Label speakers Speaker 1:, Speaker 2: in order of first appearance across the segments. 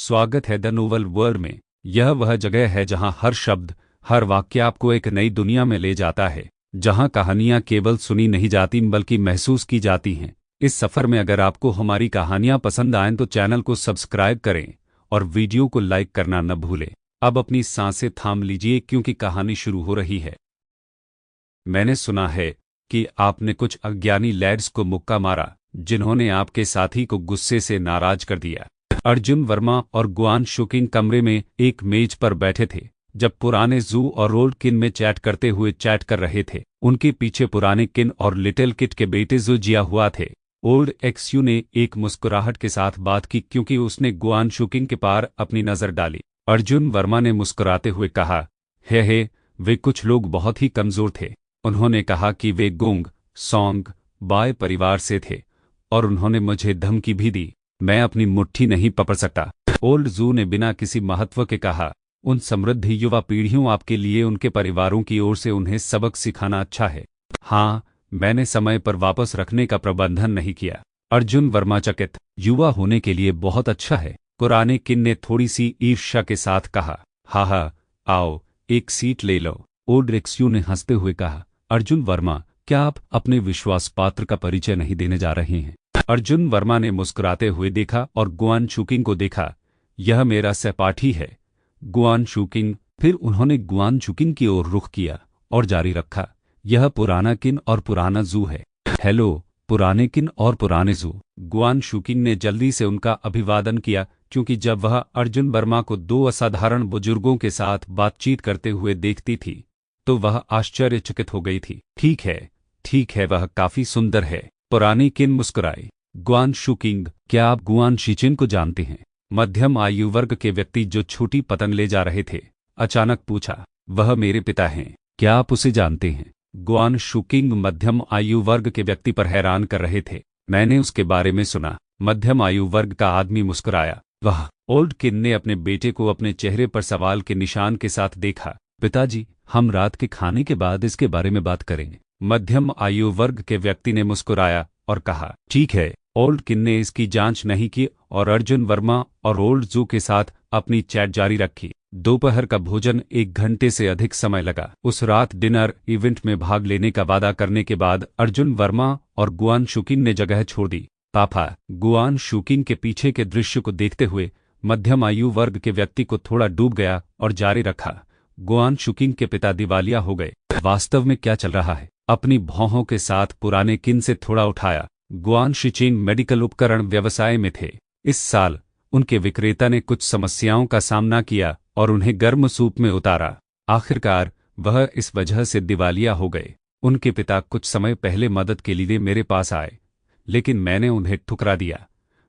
Speaker 1: स्वागत है the novel world में। यह वह जगह है जहां हर शब्द, हर वाक्य आपको एक नई दुनिया में ले जाता है, जहां कहानियां केवल सुनी नहीं जाती बल्कि महसूस की जाती हैं। इस सफ़र में अगर आपको हमारी कहानियां पसंद आएं तो चैनल को सब्सक्राइब करें और वीडियो को लाइक करना न भूलें। अब अपनी सांसें थाम लीजिए क्योंकि कहानी शुरू हो रही है। मैंने सुना है कि आपने कुछ अज्ञानी लैड्स को मुक्का मारा जिन्होंने आपके साथी को गुस्से से नाराज कर दिया। अर्जुन वर्मा और गुआन शुकिंग कमरे में एक मेज पर बैठे थे जब पुराने जू और ओल्ड किन में चैट करते हुए चैट कर रहे थे। उनके पीछे पुराने किन और लिटिल किट के बेटे जू जिया हुआ थे। ओल्ड एक्सयू ने एक मुस्कुराहट के साथ बात की क्योंकि उसने गुआन शुकिंग के पार अपनी नज़र डाली। अर्जुन वर्मा ने मुस्कुराते हुए कहा, हे वे कुछ लोग बहुत ही कमज़ोर थे। उन्होंने कहा कि वे गोंग सॉन्ग बाय परिवार से थे और उन्होंने मुझे धमकी भी दी। मैं अपनी मुट्ठी नहीं पकड़ सकता। ओल्ड जू ने बिना किसी महत्व के कहा, उन समृद्ध युवा पीढ़ियों आपके लिए उनके परिवारों की ओर से उन्हें सबक सिखाना अच्छा है। हाँ, मैंने समय पर वापस रखने का प्रबंधन नहीं किया। अर्जुन वर्मा चकित, युवा होने के लिए बहुत अच्छा है। पुराने किन ने थोड़ी सी ईर्ष्या के साथ कहा, हाँ, आओ एक सीट ले लो। ओल्ड एक्सयू ने हंसते हुए कहा, अर्जुन वर्मा, क्या आप अपने विश्वास पात्र का परिचय नहीं देने जा रहे हैं? अर्जुन वर्मा ने मुस्कुराते हुए देखा और गुआन शुकिंग को देखा। यह मेरा सहपाठी है, गुआन शुकिंग। फिर उन्होंने गुआन शुकिंग की ओर रुख किया और जारी रखा, यह पुराना किन और पुराना जू है। हेलो पुराने किन और पुराने जू। गुआन शुकिंग ने जल्दी से उनका अभिवादन किया क्योंकि जब वह अर्जुन वर्मा को दो असाधारण बुजुर्गों के साथ बातचीत करते हुए देखती थी तो वह आश्चर्यचकित हो गई थी। ठीक है, वह काफी सुंदर है। पुरानी किन मुस्कुराए। गुआन शुकिंग, क्या आप गुआन शिचिन को जानते हैं? मध्यम आयु वर्ग के व्यक्ति जो छोटी पतंग ले जा रहे थे, अचानक पूछा। वह मेरे पिता हैं। क्या आप उसे जानते हैं? गुआन शुकिंग मध्यम आयु वर्ग के व्यक्ति पर हैरान कर रहे थे। मैंने उसके बारे में सुना। मध्यम आयु वर्ग का आदमी मुस्कुराया। वह ओल्ड किन ने अपने बेटे को अपने चेहरे पर सवाल के निशान के साथ देखा। पिताजी, हम रात के खाने के बाद इसके बारे में बात करेंगे। मध्यम आयु वर्ग के व्यक्ति ने मुस्कुराया और कहा, ठीक है। ओल्ड किन ने इसकी जांच नहीं की और अर्जुन वर्मा और ओल्ड जू के साथ अपनी चैट जारी रखी। दोपहर का भोजन 1 घंटे से अधिक समय लगा। उस रात डिनर इवेंट में भाग लेने का वादा करने के बाद अर्जुन वर्मा और गुआन शुकिंग ने जगह छोड़ दी। पापा, गुआन शुकिंग के पीछे के दृश्य को देखते हुए मध्यम आयु वर्ग के व्यक्ति को थोड़ा डूब गया और जारी रखा, गुआन शुकिंग के पिता दिवालिया हो गए। वास्तव में क्या चल रहा है? अपनी भौहों के साथ पुराने किन से थोड़ा उठाया। गुआन शिचिंग मेडिकल उपकरण व्यवसाय में थे। इस साल उनके विक्रेता ने कुछ समस्याओं का सामना किया और उन्हें गर्म सूप में उतारा। आखिरकार वह इस वजह से दिवालिया हो गए। उनके पिता कुछ समय पहले मदद के लिए मेरे पास आए, लेकिन मैंने उन्हें ठुकरा दिया।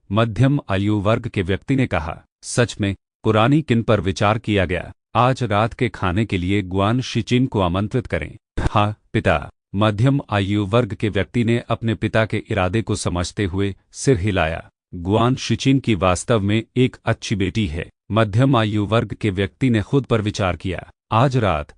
Speaker 1: मध्यम आयु वर्ग के व्यक्ति ने कहा, सच में? पुरानी किन पर विचार किया गया। आज रात के खाने के लिए गुआन शिचिन को आमंत्रित करें। हाँ पिता। मध्यम आयु वर्ग के व्यक्ति ने अपने पिता के इरादे को समझते हुए सिर हिलाया। गुआन शिचिन की वास्तव में एक अच्छी बेटी है। मध्यम आयु वर्ग के व्यक्ति ने खुद पर विचार किया। आज रात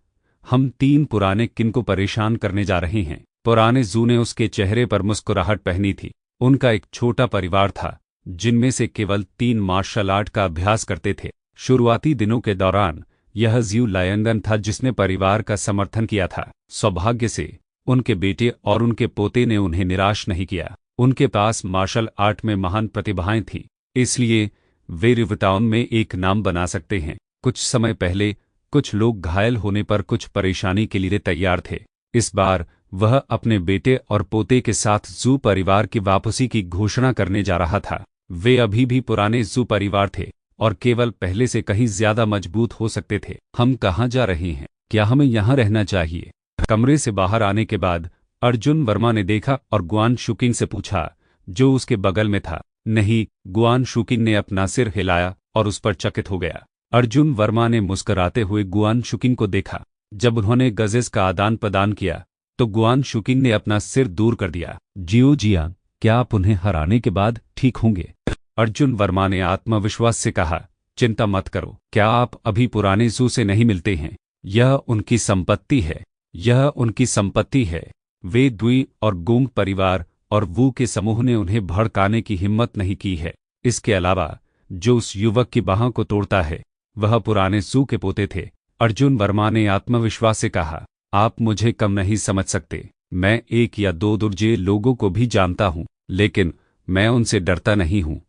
Speaker 1: हम 3 पुराने किन को परेशान करने जा रहे हैं। पुराने जू ने उसके चेहरे पर मुस्कुराहट पहनी थी। उनका एक छोटा परिवार था जिनमें से केवल 3 मार्शल आर्ट का अभ्यास करते थे। शुरुआती दिनों के दौरान यह ज्यू लायंगन था जिसने परिवार का समर्थन किया था। सौभाग्य से उनके बेटे और उनके पोते ने उन्हें निराश नहीं किया। उनके पास मार्शल आर्ट में महान प्रतिभाएं थीं, इसलिए वे रिवटाउन में एक नाम बना सकते हैं। कुछ समय पहले कुछ लोग घायल होने पर कुछ परेशानी के लिए तैयार थे। इस बार वह अपने बेटे और पोते के साथ जू परिवार की वापसी की घोषणा करने जा रहा था। वे अभी भी पुराने जू परिवार थे और केवल पहले से कहीं ज्यादा मजबूत हो सकते थे। हम कहाँ जा रहे हैं? क्या हमें यहाँ रहना चाहिए? कमरे से बाहर आने के बाद अर्जुन वर्मा ने देखा और गुआन शुकिंग से पूछा, जो उसके बगल में था। नहीं, गुआन शुकिंग ने अपना सिर हिलाया और उस पर चकित हो गया। अर्जुन वर्मा ने मुस्कुराते हुए गुआन शुकिंग को देखा। जब उन्होंने गजेस का आदान प्रदान किया तो गुआन शुकिंग ने अपना सिर दूर कर दिया। जियो जियांग, क्या आप उन्हें हराने के बाद ठीक होंगे? अर्जुन वर्मा ने आत्मविश्वास से कहा, चिंता मत करो। क्या आप अभी पुराने जू से नहीं मिलते हैं? यह उनकी संपत्ति है। यह उनकी संपत्ति है। वे द्वी और गोंग परिवार और वू के समूह ने उन्हें भड़काने की हिम्मत नहीं की है। इसके अलावा जो उस युवक की बाहों को तोड़ता है वह पुराने सू के पोते थे। अर्जुन वर्मा ने आत्मविश्वास से कहा, आप मुझे कम नहीं समझ सकते। मैं एक या दो दुर्जय लोगों को भी जानता हूँ, लेकिन मैं उनसे डरता नहीं हूँ,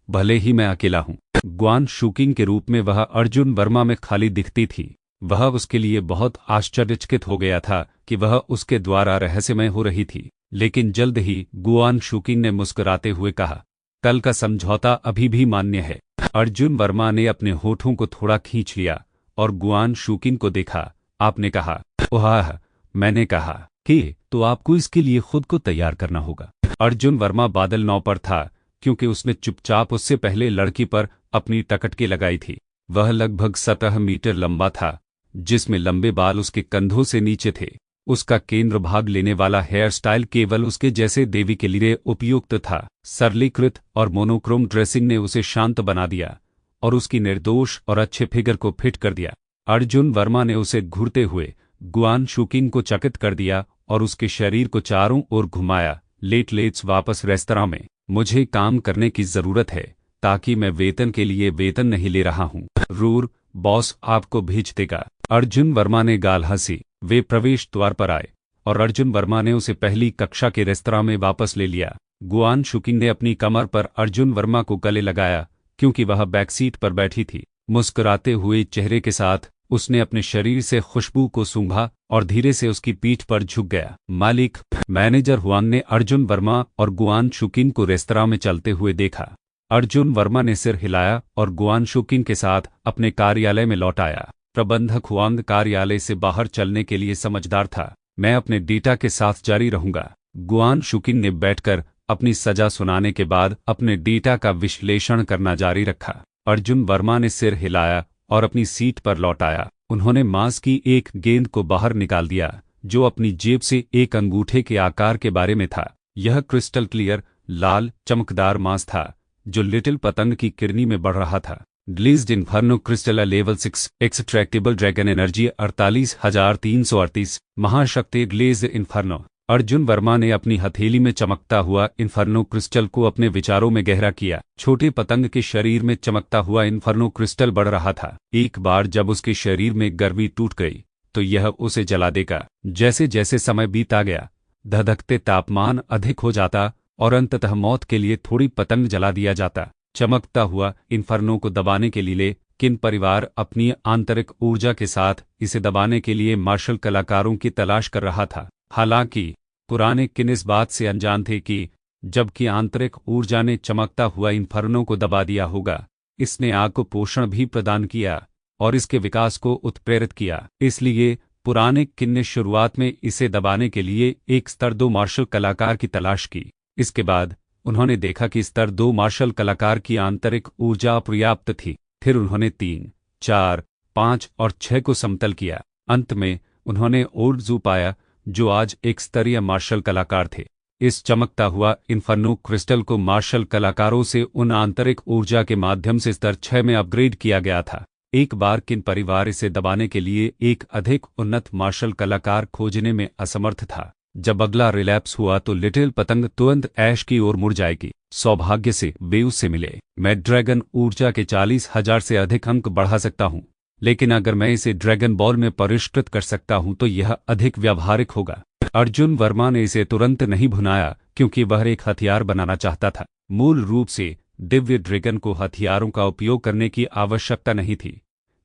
Speaker 1: भले ही मैं अकेला हूँ। ग्वान शूकिंग के रूप में वह अर्जुन वर्मा में खाली दिखती थी। वह उसके लिए बहुत आश्चर्यचकित हो गया था कि वह उसके द्वारा रहस्यमय हो रही थी। लेकिन जल्द ही गुआन शूकिंग ने मुस्कुराते हुए कहा, कल का समझौता अभी भी मान्य है। अर्जुन वर्मा ने अपने होठों को थोड़ा खींच लिया और गुआन शूकिंग को देखा। आपने कहा, ओह, मैंने कहा कि तो आपको इसके लिए खुद को तैयार करना होगा। अर्जुन वर्मा बादल 9 पर था, क्योंकि उसने चुपचाप उससे पहले लड़की पर अपनी टकटकी लगाई थी। वह लगभग 17 मीटर लंबा था, जिसमें लंबे बाल उसके कंधों से नीचे थे। उसका केंद्र भाग लेने वाला हेयर स्टाइल केवल उसके जैसे देवी के लिए उपयुक्त था। सरलीकृत और मोनोक्रोम ड्रेसिंग ने उसे शांत बना दिया और उसकी निर्दोष और अच्छे फिगर को फिट कर दिया। अर्जुन वर्मा ने उसे घूरते हुए गुआन शूकिंग को चकित कर दिया और उसके शरीर को चारों ओर घुमाया। लेट्स वापस रेस्तरां में। मुझे काम करने की जरूरत है, ताकि मैं वेतन के लिए वेतन नहीं ले रहा हूँ। रूर, बॉस आपको भेज देगा। अर्जुन वर्मा ने गाल हंसी। वे प्रवेश द्वार पर आए और अर्जुन वर्मा ने उसे पहली कक्षा के रेस्तरां में वापस ले लिया। गुआन शूकिंग ने अपनी कमर पर अर्जुन वर्मा को गले लगाया, क्योंकि वह बैकसीट पर बैठी थी। मुस्कुराते हुए चेहरे के साथ उसने अपने शरीर से खुशबू को सूंघा और धीरे से उसकी पीठ पर झुक गया। मालिक, मैनेजर हुआंग ने अर्जुन वर्मा और गुआन शूकिंग को रेस्तरां में चलते हुए देखा। अर्जुन वर्मा ने सिर हिलाया और गुआन शूकिंग के साथ अपने कार्यालय में लौट आया। प्रबंधक हुआंग कार्यालय से बाहर चलने के लिए समझदार था। मैं अपने डेटा के साथ जारी रहूंगा। गुआन शूकिंग ने बैठकर अपनी सजा सुनाने के बाद अपने डेटा का विश्लेषण करना जारी रखा। अर्जुन वर्मा ने सिर हिलाया और अपनी सीट पर लौट आया। उन्होंने मांस की एक गेंद को बाहर निकाल दिया, जो अपनी जेब से एक अंगूठे के आकार के बारे में था। यह क्रिस्टल क्लियर, लाल, चमकदार मांस था, जो लिटिल पतंग की किरनी में बढ़ रहा था। Glazed inferno crystal level 6 extractable dragon energy 48,338 महाशक्ति ग्लेज्ड इन्फर्नो। अर्जुन वर्मा ने अपनी हथेली में चमकता हुआ इन्फर्नो क्रिस्टल को अपने विचारों में गहरा किया। छोटे पतंग के शरीर में चमकता हुआ इन्फर्नो क्रिस्टल बढ़ रहा था। एक बार जब उसके शरीर में गर्मी टूट गई तो यह उसे जला देगा। जैसे जैसे समय बीता गया, धधकते तापमान अधिक हो जाता और अंततः मौत के लिए थोड़ी पतंग जला दिया जाता। चमकता हुआ इन्फर्नो को दबाने के लिए किन परिवार अपनी आंतरिक ऊर्जा के साथ इसे दबाने के लिए मार्शल कलाकारों की तलाश कर रहा था। हालांकि पुराने किन इस बात से अनजान थे कि जबकि आंतरिक ऊर्जा ने चमकता हुआ इन्फर्नो को दबा दिया होगा, इसने आग को पोषण भी प्रदान किया और इसके विकास को उत्प्रेरित किया। इसलिए पुराने किन ने शुरुआत में इसे दबाने के लिए एक स्तर 2 मार्शल कलाकार की तलाश की। इसके बाद उन्होंने देखा कि स्तर 2 मार्शल कलाकार की आंतरिक ऊर्जा अपर्याप्त थी। फिर उन्होंने 3, 4, 5 और 6 को समतल किया। अंत में उन्होंने ओर्डजू पाया, जो आज एक स्तरीय मार्शल कलाकार थे। इस चमकता हुआ इन्फर्नो क्रिस्टल को मार्शल कलाकारों से उन आंतरिक ऊर्जा के माध्यम से स्तर 6 में अपग्रेड किया गया था। एक बार किन परिवार इसे दबाने के लिए एक अधिक उन्नत मार्शल कलाकार खोजने में असमर्थ था। जब अगला रिलैप्स हुआ तो लिटिल पतंग तुरंत ऐश की ओर मुड़ जाएगी। सौभाग्य से वे उससे मिले। मैं ड्रैगन ऊर्जा के 40,000 से अधिक अंक बढ़ा सकता हूँ, लेकिन अगर मैं इसे ड्रैगन बॉल में परिष्कृत कर सकता हूं तो यह अधिक व्यावहारिक होगा। अर्जुन वर्मा ने इसे तुरंत नहीं भुनाया, क्योंकि वह एक हथियार बनाना चाहता था। मूल रूप से दिव्य ड्रैगन को हथियारों का उपयोग करने की आवश्यकता नहीं थी,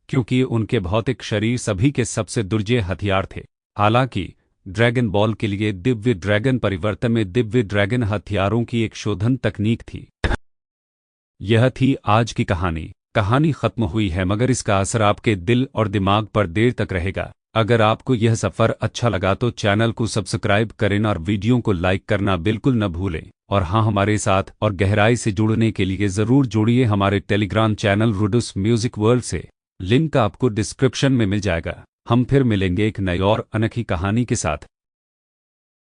Speaker 1: क्योंकि उनके भौतिक शरीर सभी के सबसे दुर्जय हथियार थे। हालांकि ड्रैगन बॉल के लिए दिव्य ड्रैगन परिवर्तन में दिव्य ड्रैगन हथियारों की एक शोधन तकनीक थी। यह थी आज की कहानी। कहानी खत्म हुई है, मगर इसका असर आपके दिल और दिमाग पर देर तक रहेगा। अगर आपको यह सफ़र अच्छा लगा तो चैनल को सब्सक्राइब करें और वीडियो को लाइक करना बिल्कुल न भूलें। और हाँ, हमारे साथ और गहराई से जुड़ने के लिए ज़रूर जुड़िए हमारे टेलीग्राम चैनल रुडुस म्यूजिक वर्ल्ड से। लिंक आपको डिस्क्रिप्शन में मिल जाएगा। हम फिर मिलेंगे एक नई और अनोखी कहानी के साथ।